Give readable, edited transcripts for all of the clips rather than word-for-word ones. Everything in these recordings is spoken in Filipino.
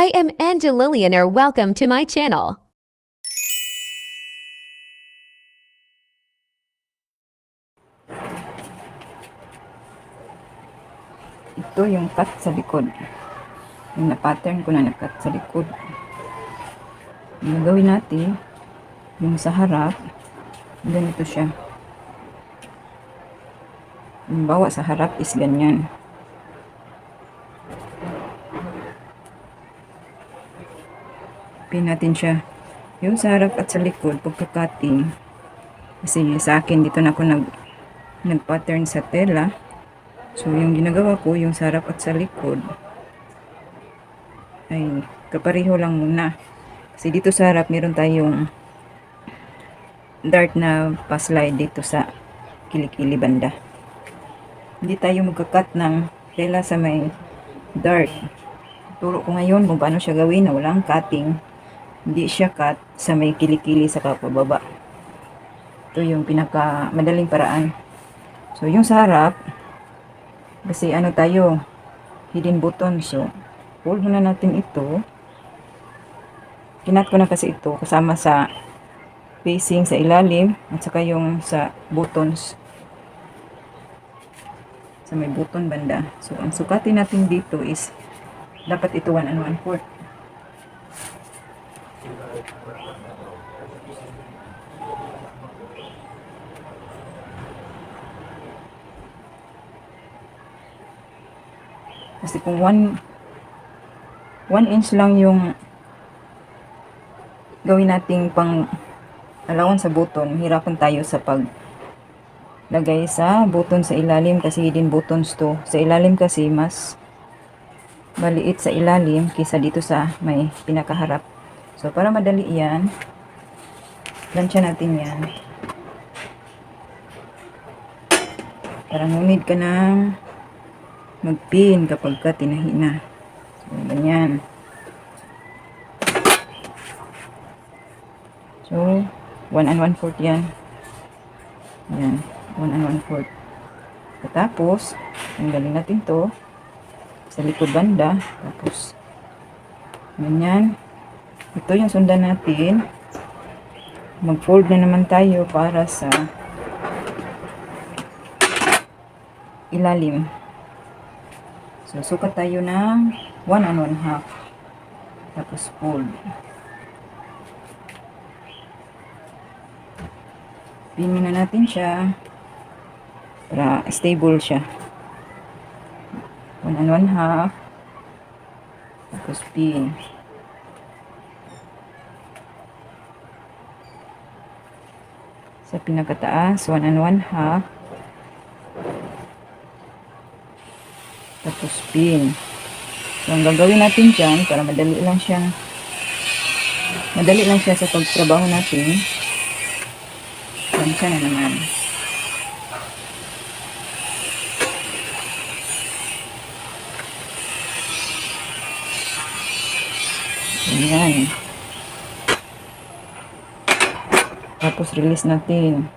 I am Angela Lillian. Welcome to my channel. Ito yung cut sa likod. Yung na-pattern ko na na-cut sa likod. Yung gagawin natin, yung sa harap, ganito siya. Yung bawa sa harap is ganyan. Pin natin siya. Yung sa harap at sa likod, pagka-cutting, kasi sa akin dito na ako nag-pattern sa tela. So, yung ginagawa ko, yung sa harap at sa likod, ay kapareho lang muna. Kasi dito sa harap, meron tayong dart na pa-slide dito sa kilikili banda. Hindi tayo magka-cut ng tela sa may dart. Turo ko ngayon kung paano siya gawin na walang cutting. Hindi siya cut sa may kilikili sa kapababa. Ito yung pinaka madaling paraan. So, yung sa harap, kasi ano tayo, hidden button. So, hold na natin ito. Kinat ko na kasi ito kasama sa facing sa ilalim at saka yung sa buttons. Sa may button banda. So, ang sukatin natin dito is dapat ito 1 1/4. Kasi kung 1 inch lang yung gawin nating pang allowance sa button, hirapan tayo sa paglagay sa button sa ilalim kasi hidden buttons to. Sa ilalim kasi mas maliit sa ilalim kaysa dito sa may pinakaharap. So, para madali yan, plancha natin yan. Para no need ka ng mag-pin kapag ka tinahi na. So, ganyan. So, 1 1/4 yan. Yan, 1 1/4. Tapos, tanggalin natin to sa likod banda. Tapos, ganyan. Ito yung sundan natin. Mag-fold na naman tayo para sa ilalim. So, sukat tayo ng 1 1/2. Tapos, fold. Pin muna natin siya para stable siya. 1 1/2. Tapos, pin. Sa pinakataas, 1 1/2. Tapos, pin. So, ang gagawin natin dyan, para madali lang siya sa pagtrabaho natin. Plancha na naman. Ayan. Tapos, release natin.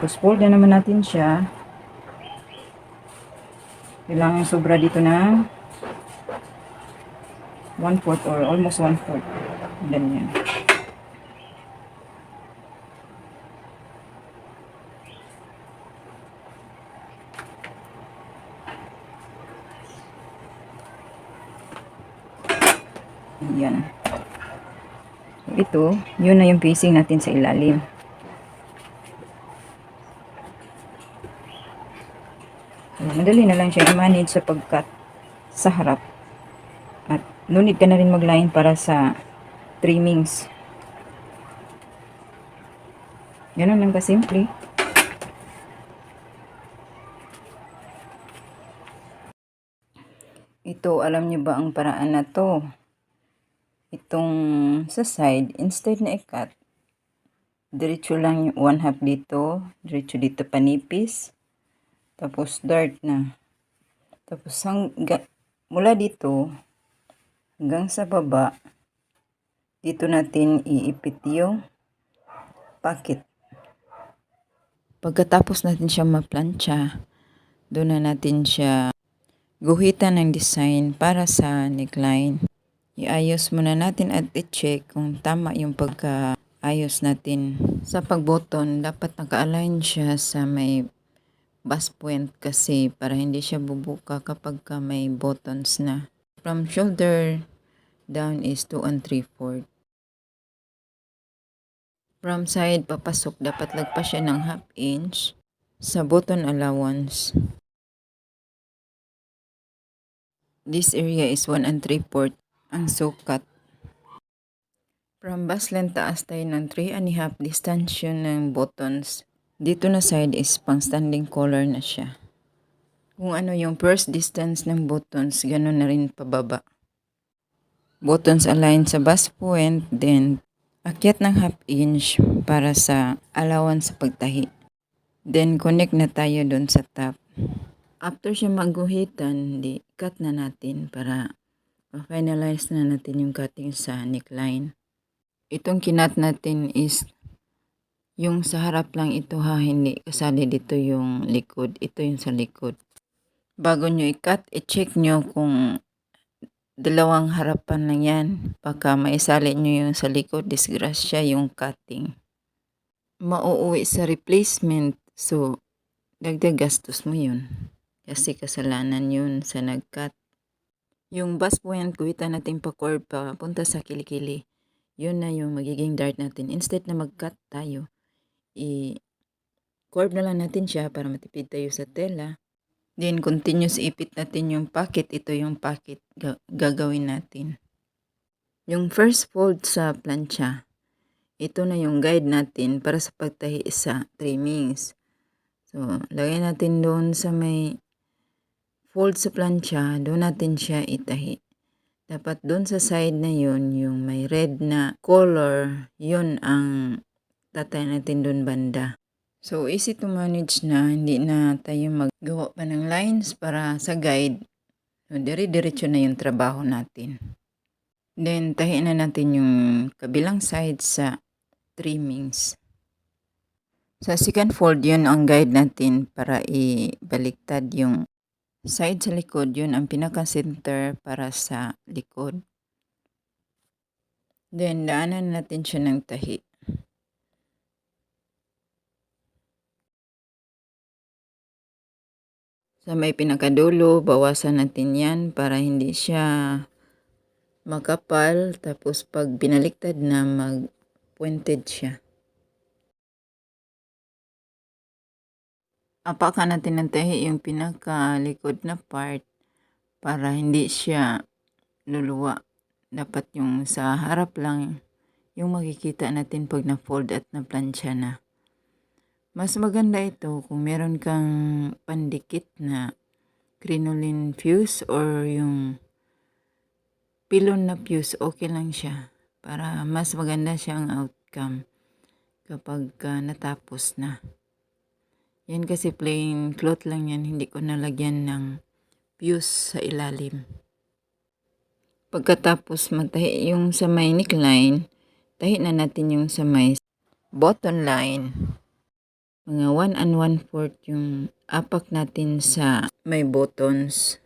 Tapos, fold na naman natin siya. Kailangan sobra dito na 1/4 or almost 1/4. Ganyan. Ayan. So, ito, yun na yung facing natin sa ilalim. So, madali na lang siya i-manage sa pag-cut sa harap. At no need ka na rin mag-line para sa trimmings. Ganun lang kasimple. Ito, alam nyo ba ang paraan na to? Itong sa side, instead na i-cut, diretso lang yung 1/2 dito, diretso dito panipis, tapos dart na. Tapos mula dito hanggang sa baba, dito natin iipit yung pocket. Pagkatapos natin siya ma-plancha, doon na natin siya guhitan ng design para sa neckline. Iayos muna natin at i-check kung tama yung pagkaayos natin. Sa pag-button, dapat naka-align siya sa may bust point kasi para hindi siya bubuka kapag may buttons na. From shoulder down is 2 3/4. From side papasok, dapat lagpas siya ng 1/2 inch sa button allowance. This area is 1 3/4 ang sukat. From bust length taas tayo ng 3 1/2 distance yun ng buttons. Dito na side is pang standing collar na siya. Kung ano yung first distance ng buttons, ganun na rin pababa. Buttons align sa bust point, then akyat ng 1/2 inch para sa allowance sa pagtahi. Then connect na tayo doon sa top. After siya maguhitan, cut na natin para ma-finalize na natin yung cutting sa neckline. Itong kinat natin is yung sa harap lang ito ha, hindi kasali dito yung likod. Ito yung sa likod. Bago nyo i-cut, i-check nyo kung dalawang harapan lang yan. Baka maisali nyo yung sa likod, disgrasya yung cutting. Mauuwi sa replacement, so dagdag gastos mo yun. Kasi kasalanan yun sa nag-cut. Yung bust point, guhitan natin pa curve pa punta sa kilikili. Yun na yung magiging dart natin. Instead na mag-cut tayo, i-curve na lang natin siya para matipid tayo sa tela. Then continuous ipit natin yung pocket. Ito yung pocket gagawin natin. Yung first fold sa plancha, ito na yung guide natin para sa pagtahi sa trimmings. So, lagay natin doon sa may fold sa plancha, doon natin siya itahi. Dapat doon sa side na yun, yung may red na color, yun ang tatay natin doon banda. So, easy to manage na, hindi na tayo maggawa pa ng lines para sa guide. So, dire-diretso na yung trabaho natin. Then, tahiin na natin yung kabilang side sa trimmings. Sa second fold, yun ang guide natin para ibaliktad yung side sa likod. Yun ang pinaka-center para sa likod. Then, daanan natin siya ng tahi. Sa may pinakadulo, bawasan natin yan para hindi siya makapal. Tapos pag binaliktad na, mag-pointed siya. Apakan natin ng tahi yung pinakalikod na part para hindi siya luluwa. Dapat yung sa harap lang yung makikita natin pag na-fold at na-plancha na. Mas maganda ito kung meron kang pandikit na crinoline fuse or yung pilon na fuse, okay lang siya. Para mas maganda siyang outcome kapag natapos na. Yan kasi plain cloth lang yan, hindi ko nalagyan ng fuse sa ilalim. Pagkatapos magtahi yung sa may neckline, tahi na natin yung sa may button line. Mga 1 1/4 yung apak natin sa may buttons.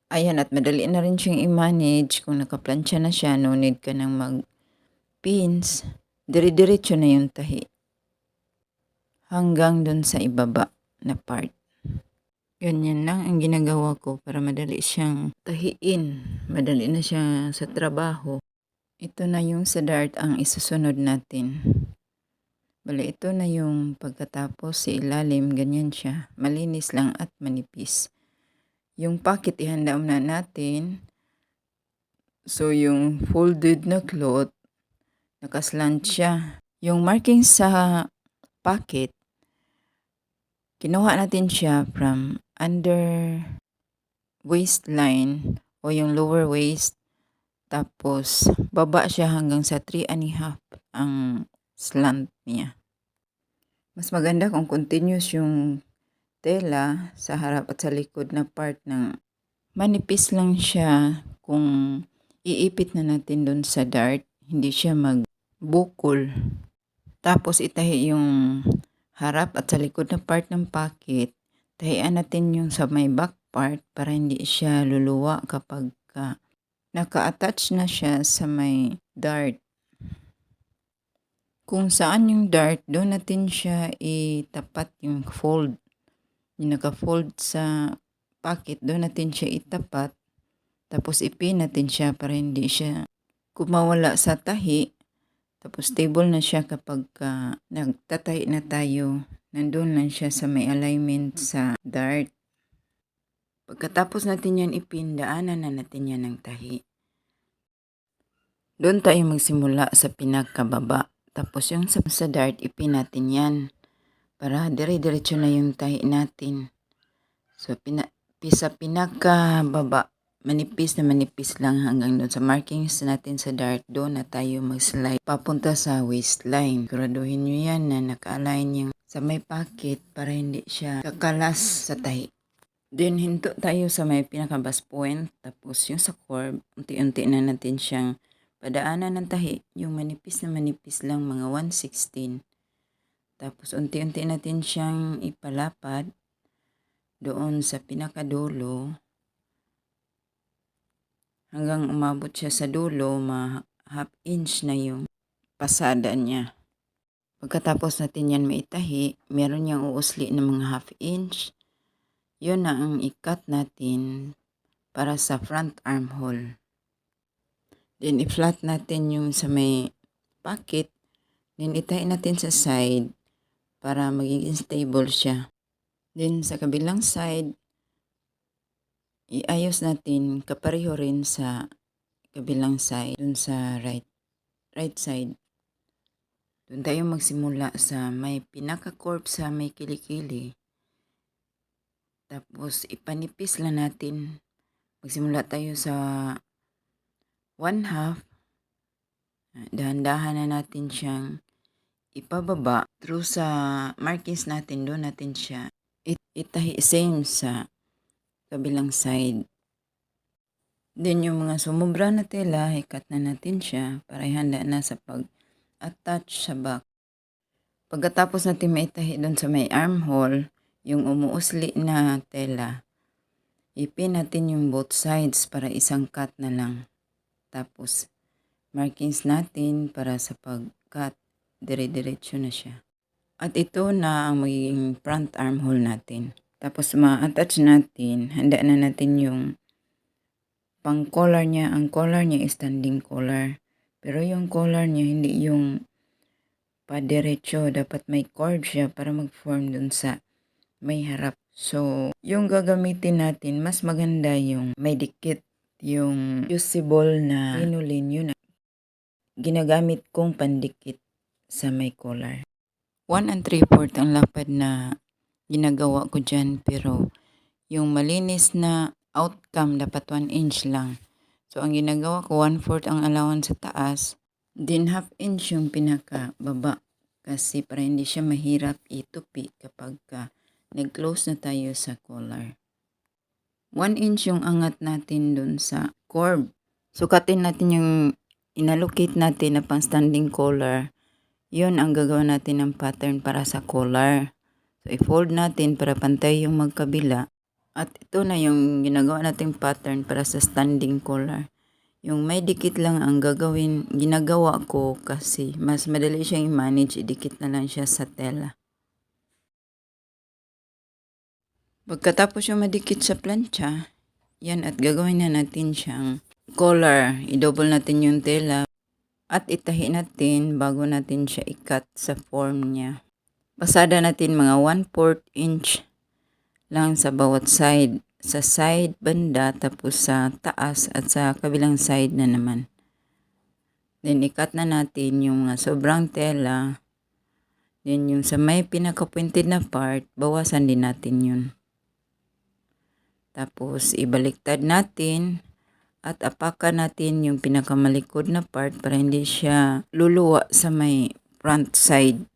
Ayan, at madali na rin siyang i-manage. Kung nakaplansya na siya, no need ka nang mag-pins. Dire-diretso na yung tahi. Hanggang dun sa ibaba na part. Ganyan lang ang ginagawa ko para madali siyang tahiin. Madali na siya sa trabaho. Ito na yung sa dart ang isusunod natin. Bale, ito na yung pagkatapos sa ilalim, ganyan siya. Malinis lang at manipis. Yung pocket, ihanda muna natin. So, yung folded na cloth, nakaslant siya. Yung marking sa pocket, kinuha natin siya from under waistline o yung lower waist. Tapos, baba siya hanggang sa 3 1/2 ang slant niya. Mas maganda kung continuous yung tela sa harap at sa likod na part ng manipis lang siya. Kung iipit na natin doon sa dart, hindi siya magbukol. Tapos itahi yung harap at sa likod na part ng pocket. tahian natin yung sa may back part para hindi siya luluwa kapag naka-attach na siya sa may dart. Kung saan yung dart, doon natin siya itapat yung fold. Yung naka-fold sa pocket, doon natin siya itapat. Tapos ipin natin siya para hindi siya kumawala sa tahi. Tapos stable na siya kapag nagtatahi na tayo. Nandun lang siya sa may alignment sa dart. Pagkatapos natin yan ipin, daanan na natin yan ng tahi. Doon tayo magsimula sa pinakababa. Tapos yung sa dart, ipin natin yan. Para dire-diretso na yung tahi natin. So, sa pinakababa, manipis na manipis lang hanggang doon sa markings natin sa dart. Doon na tayo mag-slide papunta sa waistline. Siguraduhin nyo yan na naka-align yung sa may pocket para hindi siya kakalas sa tahi. Then, hinto tayo sa may pinaka-bust point. Tapos, yung sa curve, unti-unti na natin siyang padaanan ng tahi. Yung manipis na manipis lang, mga 1/16. Tapos, unti-unti natin siyang ipalapad doon sa pinakadulo. Hanggang umabot siya sa dulo, half inch na yung pasada niya. Pagkatapos natin yan maitahi, meron niyang uusli ng mga half inch. Yun na ang i-cut natin para sa front armhole. Then i-flat natin yung sa may pocket. Then itahi natin sa side para magiging stable siya. Then sa kabilang side, iayos natin kapareho rin sa kabilang side, dun sa right side. Doon tayo magsimula sa may pinaka-curve sa may kilikili. Tapos ipanipis lang natin. Magsimula tayo sa 1/2. Dahan-dahan na natin siyang ipababa through sa markings natin. Doon natin siya itahi same sa kabilang side. Then yung mga sumubra na tela, ikat na natin siya para ihanda na sa pag-attach sa back. Pagkatapos natin maitahi doon sa may armhole, yung umuusli na tela, ipin natin yung both sides para isang cut na lang. Tapos markings natin para sa pag-cut, dire-diretso na siya. At ito na ang magiging front armhole natin. Tapos ma-attach natin, handa na natin yung pang collar niya. Ang collar niya is standing collar. Pero yung collar niya hindi yung pa-diretso. Dapat may curve siya para mag-form dun sa may harap. So, yung gagamitin natin, mas maganda yung may dikit. Yung usable na inulin yun. Ginagamit kong pandikit sa may collar. 1 3/4 ang lapad na ginagawa ko dyan. Pero yung malinis na outcome dapat 1 inch lang. So, ang ginagawa ko, 1/4 ang allowance sa taas. Then, half inch yung pinaka-baba. Kasi para hindi siya mahirap itupi kapag nag-close na tayo sa collar. 1 inch yung angat natin dun sa curve. Sukatin natin yung inallocate natin na pang standing collar. Yun ang gagawa natin ng pattern para sa collar. So, i-fold natin para pantay yung magkabila. At ito na yung ginagawa nating pattern para sa standing collar. Yung may dikit lang ang ginagawa ko kasi mas madali siyang i-manage. Idikit na lang siya sa tela. Pagkatapos yung madikit sa plancha, yan at gagawin na natin siyang collar. I-double natin yung tela at itahi natin bago natin siya i-cut sa form niya. Pasada natin mga 1/4 inch lang sa bawat side. Sa side banda tapos sa taas at sa kabilang side na naman. Then i-cut na natin yung sobrang tela. Then yung sa may pinaka-pointed na part, bawasan din natin yun. Tapos, ibaliktad natin at apakan natin yung pinakamalikod na part para hindi siya luluwa sa may front side.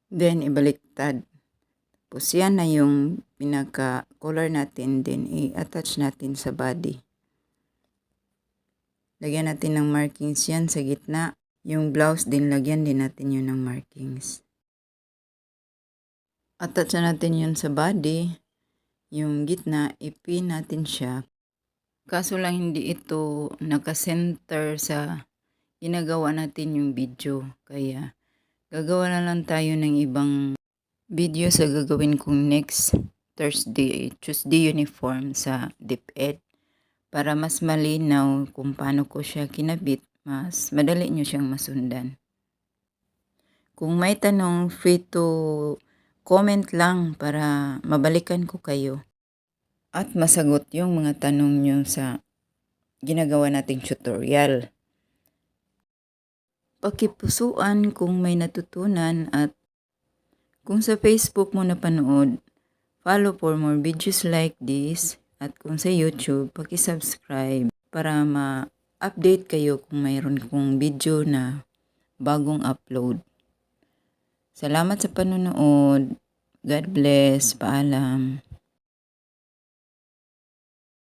Then, ibaliktad. Tapos, yan na yung pinaka-collar natin. Then, i-attach natin sa body. Lagyan natin ng markings yan sa gitna. Yung blouse din, lagyan din natin yun ng markings. Attach na natin yun sa body. Yung gitna, ipin natin siya. Kaso lang hindi ito nakasenter sa ginagawa natin yung video. Kaya gagawa na lang tayo ng ibang video sa gagawin kong next Tuesday uniform sa DepEd. Para mas malinaw kung paano ko siya kinabit, mas madali nyo siyang masundan. Kung may tanong, free to comment lang para mabalikan ko kayo. At masagot yung mga tanong nyo sa ginagawa nating tutorial. Pakipusuan kung may natutunan at kung sa Facebook mo napanood, follow for more videos like this. At kung sa YouTube, pakisubscribe para ma-update kayo kung mayroon kong video na bagong upload. Salamat sa panonood. God bless. Paalam.